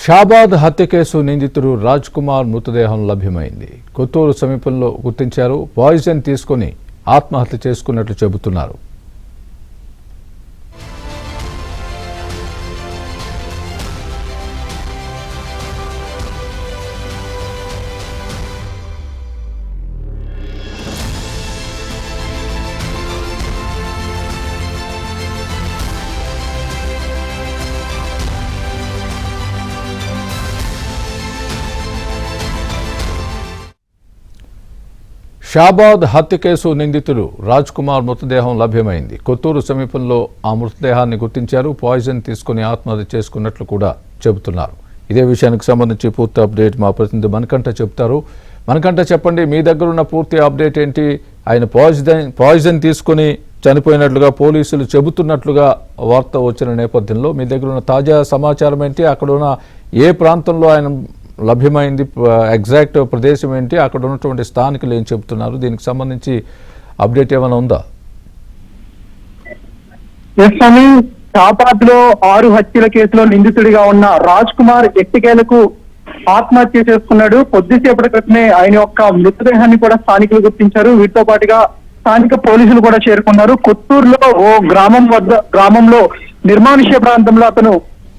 షాబాద్ హత్య కేసు నిందితుడు రాజ్ కుమార్ మృతదేహం లభ్యమైంది. కొత్తూరు సమీపంలో గుర్తించారు. పాయిజన్ తీసుకుని ఆత్మహత్య చేసుకున్నట్లు చెబుతున్నారు. షాబాద్ హత్య కేసు నిందితుడు రాజ్ కుమార్ మృతదేహం లభ్యమైంది. కొత్తూరు సమీపంలో ఆ మృతదేహాన్ని గుర్తించారు. పాయిజన్ తీసుకుని ఆత్మహత్య చేసుకున్నట్లు కూడా చెబుతున్నారు. ఇదే విషయానికి సంబంధించి పూర్తి అప్డేట్ మా ప్రతినిధి మణికంఠ చెబుతారు. మణికంఠ, చెప్పండి, మీ దగ్గర ఉన్న పూర్తి అప్డేట్ ఏంటి? ఆయన పాయిజన్ తీసుకుని చనిపోయినట్లుగా పోలీసులు చెబుతున్నట్లుగా వార్త వచ్చిన నేపథ్యంలో మీ దగ్గర ఉన్న తాజా సమాచారం ఏంటి? అక్కడ ఉన్న ఏ ప్రాంతంలో ఆయన లభ్యమైంది, ఎగ్జాక్ట్ ప్రదేశం ఏంటి, అక్కడ ఉన్నటువంటి స్థానికులు ఏం చెబుతున్నారు? దీనికి సంబంధించి అప్డేట్ ఏమైనా ఉందా? షాబాద్ లో 6 హత్యల కేసులో నిందితుడిగా ఉన్న రాజ్ కుమార్ ఎట్టికేలకు ఆత్మహత్య చేసుకున్నాడు. కొద్దిసేపటి క్రితమే ఆయన యొక్క మృతదేహాన్ని కూడా స్థానికులు గుర్తించారు. వీటితో పాటుగా స్థానిక పోలీసులు కూడా చేరుకున్నారు. కొత్తూరులో ఓ గ్రామంలో నిర్మానుష్య ప్రాంతంలో అతను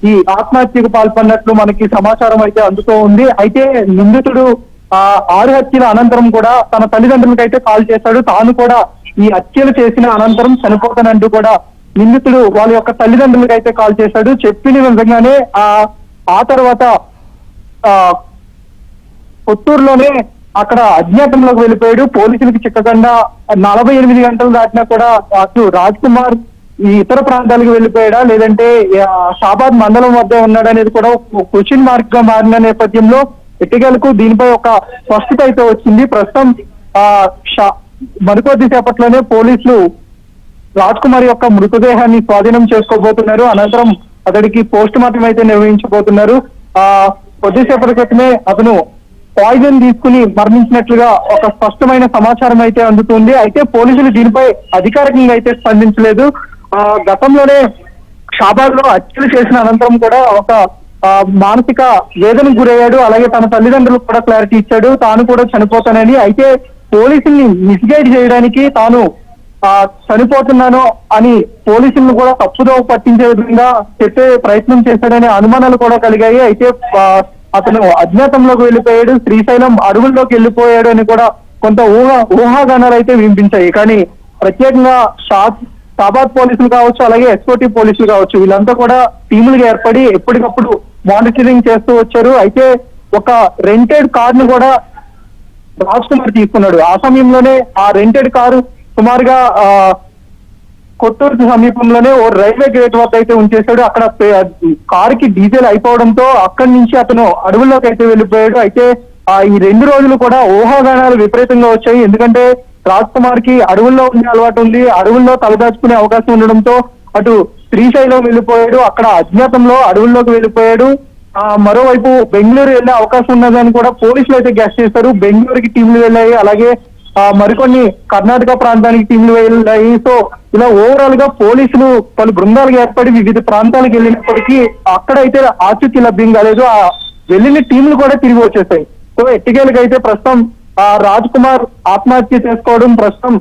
ఈ ఆత్మహత్యకు పాల్పడినట్లు మనకి సమాచారం అయితే అందుతూ ఉంది. అయితే నిందితుడు 6 హత్యల అనంతరం కూడా తన తల్లిదండ్రులకు అయితే కాల్ చేశాడు. తాను కూడా ఈ హత్యలు చేసిన అనంతరం చనిపోతానంటూ కూడా నిందితుడు వాళ్ళ యొక్క తల్లిదండ్రులకు అయితే కాల్ చేశాడు. చెప్పిన విధంగానే ఆ తర్వాత కొత్తూరులోనే అక్కడ అజ్ఞాతంలోకి వెళ్ళిపోయాడు. పోలీసులకు చిక్కకుండా 48 గంటలు దాటినా కూడా అటు రాజ్ కుమార్ ఈ ఇతర ప్రాంతాలకు వెళ్ళిపోయాడా, లేదంటే షాబాద్ మండలం వద్ద ఉన్నాడనేది కూడా క్వశ్చన్ మార్క్ గా మారిన నేపథ్యంలో ఎట్టికేలకు దీనిపై ఒక స్పష్టత అయితే వచ్చింది. ప్రస్తుతం మరికొద్ది సేపట్లోనే పోలీసులు రాజ్ కుమార్ యొక్క మృతదేహాన్ని స్వాధీనం చేసుకోబోతున్నారు. అనంతరం అతడికి పోస్ట్ మార్టం అయితే నిర్వహించబోతున్నారు. కొద్దిసేపటి క్రితమే అతను పాయిజన్ తీసుకుని మరణించినట్లుగా ఒక స్పష్టమైన సమాచారం అయితే అందుతుంది. అయితే పోలీసులు దీనిపై అధికారికంగా అయితే స్పందించలేదు. గతంలోనే షాబాద్ లో హత్యలు చేసిన అనంతరం కూడా ఒక మానసిక వేదనకు గురయ్యాడు. అలాగే తన తల్లిదండ్రులకు కూడా క్లారిటీ ఇచ్చాడు, తాను కూడా చనిపోతానని. అయితే పోలీసుల్ని మిస్గైడ్ చేయడానికి తాను చనిపోతున్నాను అని పోలీసులను కూడా తప్పుదోవ పట్టించే విధంగా చెప్పే ప్రయత్నం చేశాడనే అనుమానాలు కూడా కలిగాయి. అయితే అతను అజ్ఞాతంలోకి వెళ్ళిపోయాడు, శ్రీశైలం అడవుల్లోకి వెళ్ళిపోయాడు అని కూడా కొంత ఊహాగానాలు అయితే వినిపించాయి. కానీ ప్రత్యేకంగా షాబాద్ పోలీసులు కావచ్చు, అలాగే ఎస్ఓటీ పోలీసులు కావచ్చు, వీళ్ళంతా కూడా టీములుగా ఏర్పడి ఎప్పటికప్పుడు మానిటరింగ్ చేస్తూ వచ్చారు. అయితే ఒక రెంటెడ్ కార్ ను కూడా రాజ్ కుమార్ తీసుకున్నాడు. ఆ సమయంలోనే ఆ రెంటెడ్ కారు సుమారుగా కొత్తూరు సమీపంలోనే ఓ రైల్వే గేట్ వద్ద అయితే ఉంచేశాడు. అక్కడ కారుకి డీజిల్ అయిపోవడంతో అక్కడి నుంచి అతను అడవుల్లోకి అయితే వెళ్ళిపోయాడు. అయితే ఈ 2 రోజులు కూడా ఊహాగానాలు విపరీతంగా వచ్చాయి. ఎందుకంటే రాజ్ కుమార్ కి అడవుల్లో ఉండే అలవాటు ఉంది, అడవుల్లో తలదాచుకునే అవకాశం ఉండడంతో అటు శ్రీశైలం వెళ్ళిపోయాడు, అక్కడ అజ్ఞాతంలో అడవుల్లోకి వెళ్ళిపోయాడు. మరోవైపు బెంగళూరు వెళ్లే అవకాశం ఉన్నదని కూడా పోలీసులు అయితే గెస్ట్ చేశారు. బెంగళూరుకి టీంలు వెళ్ళాయి, అలాగే మరికొన్ని కర్ణాటక ప్రాంతానికి టీంలు వెళ్ళాయి. సో ఇలా ఓవరాల్ గా పోలీసులు పలు బృందాలుగా ఏర్పడి వివిధ ప్రాంతాలకు వెళ్ళినప్పటికీ అక్కడైతే ఆచూకీ లభ్యం కాలేదు. వెళ్ళిన టీంలు కూడా తిరిగి వచ్చేసాయి. సో ఎట్టికేలకైతే ప్రస్తుతం రాజ్ కుమార్ ఆత్మహత్య చేసుకోవడం ప్రస్తుతం.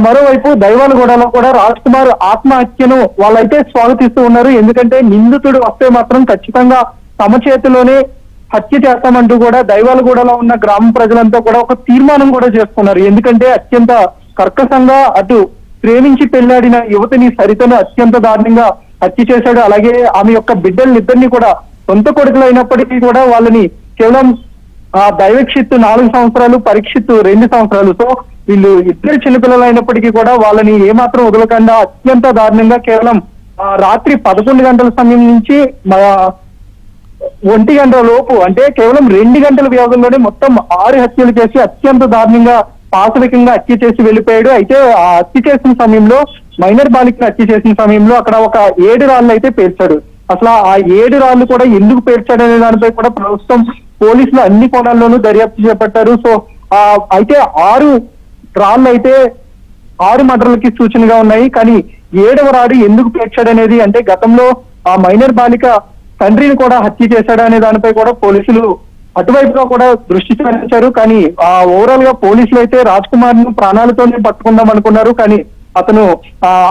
మరోవైపు దైవాలగూడలో కూడా రాజ్ కుమార్ ఆత్మహత్యను వాళ్ళైతే స్వాగతిస్తూ ఉన్నారు. ఎందుకంటే నిందితుడు వస్తే మాత్రం ఖచ్చితంగా తమ చేతిలోనే హత్య చేస్తామంటూ కూడా దైవాలగూడలో ఉన్న గ్రామ ప్రజలంతా కూడా ఒక తీర్మానం కూడా చేసుకున్నారు. ఎందుకంటే అత్యంత కర్కశంగా అటు ప్రేమించి పెళ్లాడిన యువతిని సరితను అత్యంత దారుణంగా హత్య చేశాడు. అలాగే ఆమె యొక్క బిడ్డలిద్దరిని కూడా సొంత కొడుకులు అయినప్పటికీ కూడా వాళ్ళని కేవలం దైవక్షిత్తు 4 సంవత్సరాలు, పరీక్షిత్తు 2 సంవత్సరాలు. సో వీళ్ళు ఇద్దరు చిన్నపిల్లలు అయినప్పటికీ కూడా వాళ్ళని ఏమాత్రం వదలకుండా అత్యంత దారుణంగా కేవలం రాత్రి 11 గంటల సమయం నుంచి 1 గంట లోపు, అంటే కేవలం 2 గంటల వ్యవధిలోనే మొత్తం 6 హత్యలు చేసి అత్యంత దారుణంగా పాశవికంగా హత్య చేసి వెళ్ళిపోయాడు. అయితే ఆ హత్య చేసిన సమయంలో మైనర్ బాలికను హత్య చేసిన సమయంలో అక్కడ ఒక 7 రాళ్ళు అయితే పేర్చాడు. అసలు ఆ 7 రాళ్ళు కూడా ఎందుకు పేర్చాడనే దానిపై కూడా ప్రస్తుతం పోలీసులు అన్ని కోణాల్లోనూ దర్యాప్తు చేపట్టారు. సో అయితే 6 రాళ్ళు అయితే 6 మర్డర్లకి సూచనగా ఉన్నాయి. కానీ 7వ రాడు ఎందుకు పేర్చాడనేది, అంటే గతంలో ఆ మైనర్ బాలిక తండ్రిని కూడా హత్య చేశాడు అనే దానిపై కూడా పోలీసులు అటువైపుగా కూడా దృష్టి సారించారు. కానీ ఓవరాల్ గా పోలీసులు అయితే రాజ్ కుమార్ ను ప్రాణాలతోనే పట్టుకుందాం అనుకున్నారు. కానీ అతను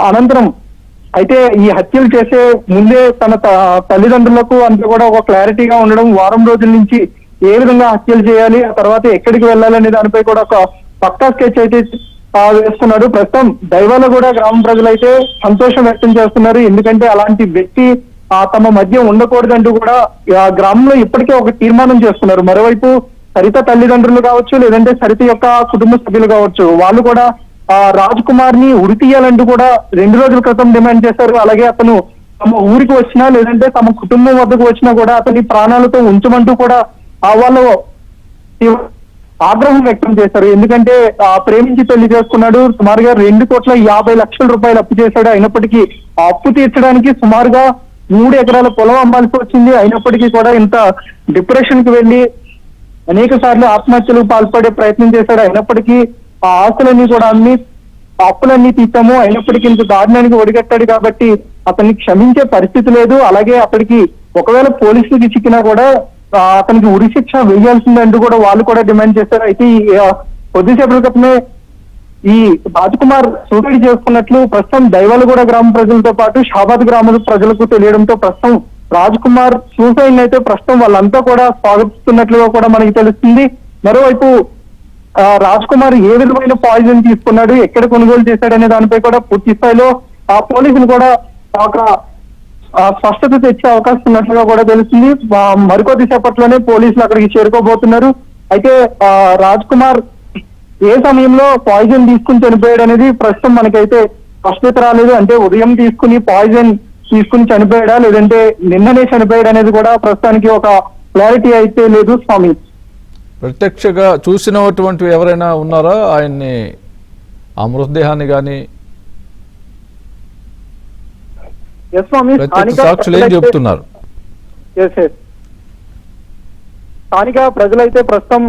అనంతరం అయితే ఈ హత్యలు చేసే ముందే తన తల్లిదండ్రులకు అంతా కూడా ఒక క్లారిటీగా ఉండడం, వారం రోజుల నుంచి ఏ విధంగా హత్యలు చేయాలి, ఆ తర్వాత ఎక్కడికి వెళ్ళాలనే దానిపై కూడా ఒక పక్కా స్కెచ్ అయితే వేస్తున్నారు. ప్రస్తుతం దైవాలో కూడా గ్రామ ప్రజలైతే సంతోషం వ్యక్తం చేస్తున్నారు. ఎందుకంటే అలాంటి వ్యక్తి తమ మధ్య ఉండకూడదంటూ కూడా గ్రామంలో ఇప్పటికే ఒక తీర్మానం చేస్తున్నారు. మరోవైపు సరిత తల్లిదండ్రులు కావచ్చు, లేదంటే సరిత యొక్క కుటుంబ సభ్యులు కావచ్చు, వాళ్ళు కూడా రాజ్ కుమార్ ని ఉరి తీయాలంటూ కూడా 2 రోజుల క్రితం డిమాండ్ చేశారు. అలాగే అతను తమ ఊరికి వచ్చినా, లేదంటే తమ కుటుంబం వద్దకు వచ్చినా కూడా అతని ప్రాణాలతో ఉంచమంటూ కూడా వాళ్ళు ఆగ్రహం వ్యక్తం చేశారు. ఎందుకంటే ప్రేమించి పెళ్లి చేసుకున్నాడు, సుమారుగా 2,50,00,000 రూపాయలు అప్పు చేశాడు. అయినప్పటికీ ఆ అప్పు తీర్చడానికి సుమారుగా 3 ఎకరాల పొలం అమ్మాల్సి వచ్చింది. అయినప్పటికీ కూడా ఇంత డిప్రెషన్ కి వెళ్లి అనేక సార్లు ఆత్మహత్యలకు పాల్పడే ప్రయత్నం చేశాడు. అయినప్పటికీ ఆ ఆస్తులన్నీ కూడా అమ్మి అప్పులన్నీ తీసాము, అయినప్పటికీ ఇంత దారుణానికి ఒడిగట్టాడు కాబట్టి అతన్ని క్షమించే పరిస్థితి లేదు. అలాగే అతడికి ఒకవేళ పోలీసులకి చిక్కినా కూడా అతనికి ఉరి శిక్ష వేయాల్సిందంటూ కూడా వాళ్ళు కూడా డిమాండ్ చేశారు. అయితే కొద్దిసేపటి క్రితమే ఈ రాజ్ కుమార్ సూసైడ్ చేసుకున్నట్లు ప్రస్తుతం దైవాలగూడ గ్రామ ప్రజలతో పాటు షాబాద్ గ్రామ ప్రజలకు తెలియడంతో ప్రస్తుతం రాజ్ కుమార్ సూసైడ్ అయితే ప్రస్తుతం వాళ్ళంతా కూడా స్వాగతిస్తున్నట్లుగా కూడా మనకి తెలుస్తుంది. మరోవైపు రాజ్ కుమార్ ఏ విధమైన పాయిజన్ తీసుకున్నాడు, ఎక్కడ కొనుగోలు చేశాడనే దానిపై కూడా పూర్తి స్థాయిలో పోలీసులు కూడా ఒక స్పష్టత తెచ్చే అవకాశం ఉన్నట్లుగా కూడా తెలుస్తుంది. మరికొద్ది సేపట్లోనే పోలీసులు అక్కడికి చేరుకోబోతున్నారు. అయితే రాజ్ కుమార్ ఏ సమయంలో పాయిజన్ తీసుకుని చనిపోయాడు అనేది ప్రస్తుతం మనకైతే స్పష్టత రాలేదు. అంటే ఉదయం పాయిజన్ తీసుకుని చనిపోయాడా, లేదంటే నిన్ననే చనిపోయాడు అనేది కూడా ప్రస్తుతానికి ఒక క్లారిటీ అయితే లేదు స్వామి. ప్రత్యక్షంగా చూసినటువంటి ఎవరైనా ఉన్నారా ఆయన్ని, ఆ మృతదేహాన్ని కానీ? సాక్షులు ఏం చెప్తున్నారు? స్థానిక ప్రజలైతే ప్రస్తుతం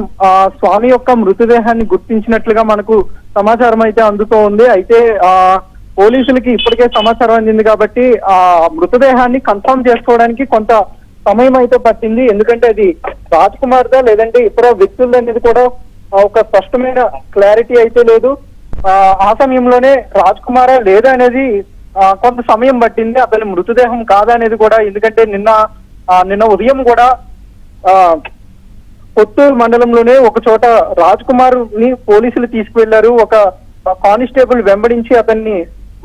స్వామి యొక్క మృతదేహాన్ని గుర్తించినట్లుగా మనకు సమాచారం అయితే అందుతూ ఉంది. అయితే పోలీసులకి ఇప్పటికే సమాచారం అందింది కాబట్టి ఆ మృతదేహాన్ని కన్ఫర్మ్ చేసుకోవడానికి కొంత సమయం అయితే పట్టింది. ఎందుకంటే అది రాజ్ కుమార్ దా లేదంటే ఇతర వ్యక్తులు అనేది కూడా ఒక స్పష్టమైన క్లారిటీ అయితే లేదు. ఆ సమయంలోనే రాజ్ కుమారా లేదా అనేది కొంత సమయం పట్టింది. అతని మృతదేహం కాదా అనేది కూడా, ఎందుకంటే నిన్న ఉదయం కూడా కొత్తూరు మండలంలోనే ఒక చోట రాజ్ కుమార్ ని పోలీసులు తీసుకువెళ్లారు. ఒక కానిస్టేబుల్ వెంబడించి అతన్ని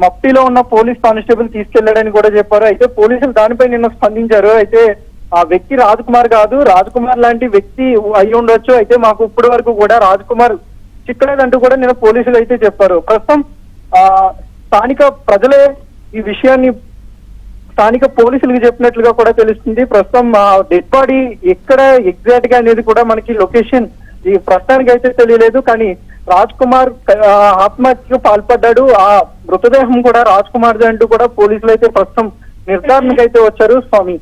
మఫ్టీలో ఉన్న పోలీస్ కానిస్టేబుల్ తీసుకెళ్లాడని కూడా చెప్పారు. అయితే పోలీసులు దానిపై నిన్న స్పందించారు. అయితే ఆ వ్యక్తి రాజ్ కుమార్ కాదు, రాజ్ కుమార్ లాంటి వ్యక్తి అయి ఉండొచ్చు, అయితే మాకు ఇప్పటి వరకు కూడా రాజ్ కుమార్ చిక్కలేదంటూ కూడా నిన్న పోలీసులు అయితే చెప్పారు. ప్రస్తుతం స్థానిక ప్రజలే ఈ విషయాన్ని స్థానిక పోలీసులకు చెప్పినట్లుగా కూడా తెలుస్తుంది. ప్రస్తుతం డెడ్ బాడీ ఎక్కడ ఎగ్జాక్ట్ గా అనేది కూడా మనకి లొకేషన్ ఈ ప్రస్తుతానికి అయితే తెలియలేదు. కానీ రాజ్ కుమార్ ఆత్మహత్యకు పాల్పడ్డాడు, ఆ మృతదేహం కూడా రాజ్ కుమార్ అంటూ కూడా పోలీసులు అయితే ప్రస్తుతం నిర్ధారణకైతే వచ్చారు స్వామి.